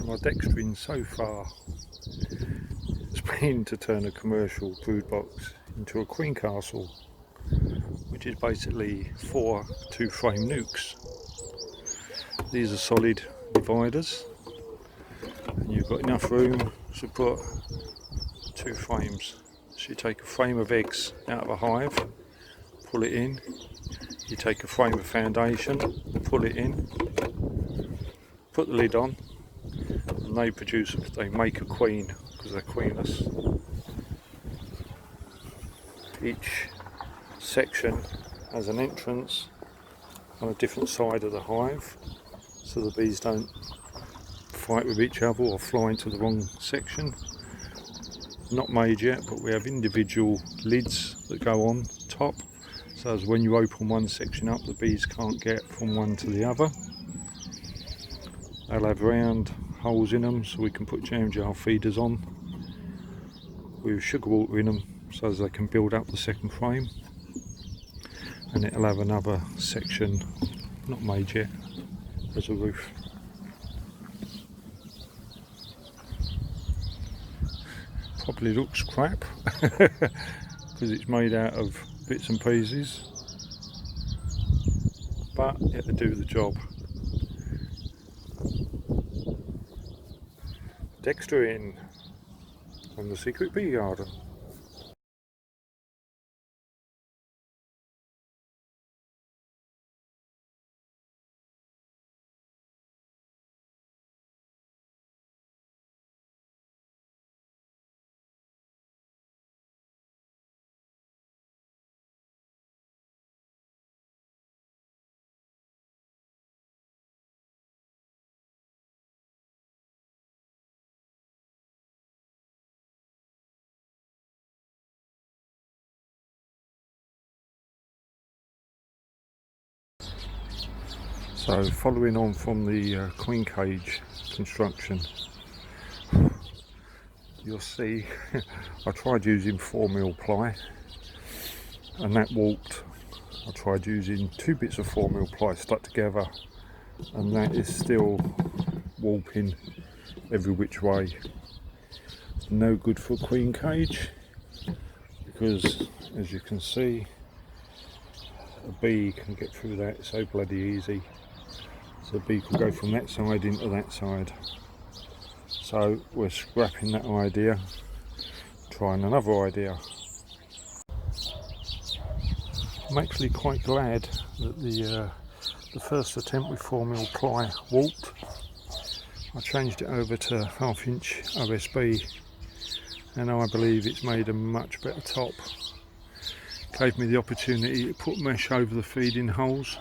my dextering so far has been to turn a commercial brood box into a queen castle, which is basically 4 2-frame nukes. These are solid dividers, and you've got enough room to put 2 frames. So you take a frame of eggs out of a hive, pull it in, you take a frame of foundation, pull it in, put the lid on, and they make a queen because they're queenless. Each section has an entrance on a different side of the hive, so the bees don't fight with each other or fly into the wrong section. Not made yet, but we have individual lids that go on top, so as when you open one section up, the bees can't get from one to the other. They'll have round holes in them, so we can put jam jar feeders on with sugar water in them, so as they can build up the second frame. And it'll have another section, not made yet, as a roof. Probably looks crap because it's made out of bits and pieces, but it'll do the job. Dextering from the secret bee garden. So following on from the queen cage construction, you'll see I tried using 4mm ply and that warped. I tried using 2 bits of 4mm ply stuck together and that is still warping every which way. It's no good for a queen cage because, as you can see, a bee can get through that so bloody easy. So the bee can go from that side into that side. So we're scrapping that idea, trying another idea. I'm actually quite glad that the first attempt with 4mm ply warped. I changed it over to 1/2 inch OSB and I believe it's made a much better top. Gave me the opportunity to put mesh over the feeding holes,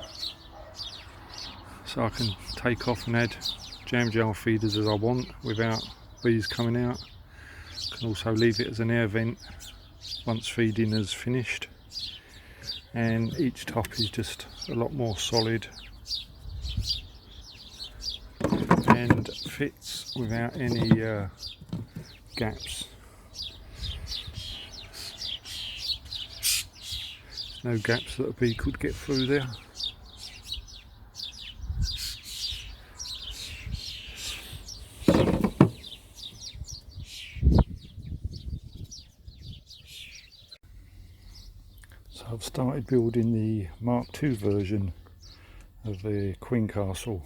so I can take off and add jam jar feeders as I want without bees coming out. Can also leave it as an air vent once feeding is finished, and each top is just a lot more solid and fits without any gaps. No gaps that a bee could get through there. So I've started building the Mark II version of the Queen Castle.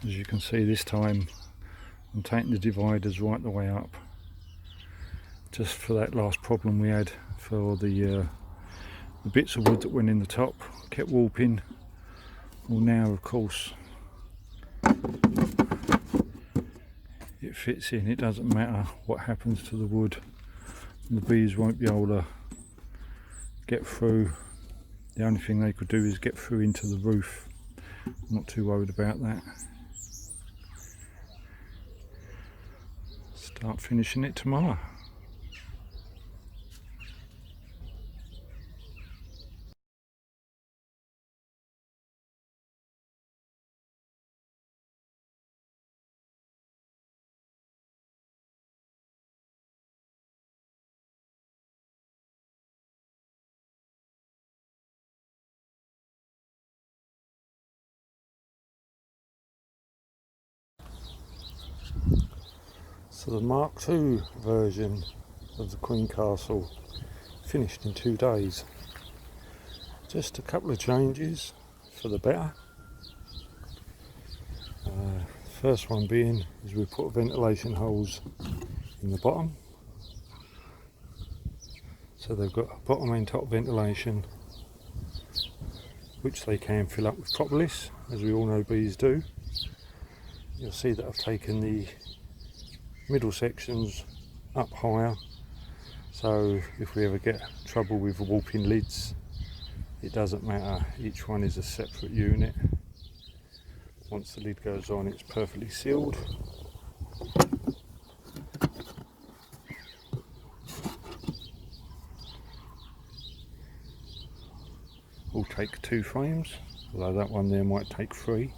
As you can see, this time I'm taking the dividers right the way up, just for that last problem we had for the bits of wood that went in the top, kept warping. Well, now of course it fits in, it doesn't matter what happens to the wood, the bees won't be able to get through. The only thing they could do is get through into the roof. I'm not too worried about that. Start finishing it tomorrow. So the Mark II version of the Queen Castle finished in 2 days. Just a couple of changes for the better. First one being is we put ventilation holes in the bottom, so they've got bottom and top ventilation, which they can fill up with propolis, as we all know bees do. You'll see that I've taken the middle sections up higher, so if we ever get trouble with warping lids, it doesn't matter, each one is a separate unit. Once the lid goes on, it's perfectly sealed. Will take 2 frames, although that one there might take 3.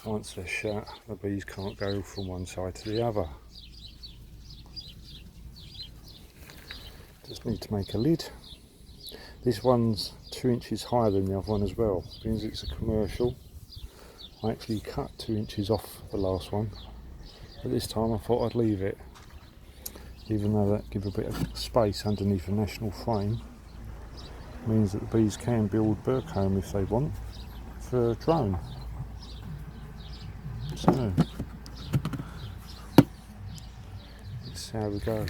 Once they're shut, the bees can't go from one side to the other. Just need to make a lid. This one's 2 inches higher than the other one as well. Because it's a commercial, I actually cut 2 inches off the last one, but this time I thought I'd leave it, even though that gives a bit of space underneath a national frame. Means that the bees can build Burcomb if they want for a drone. So, let's see how we go.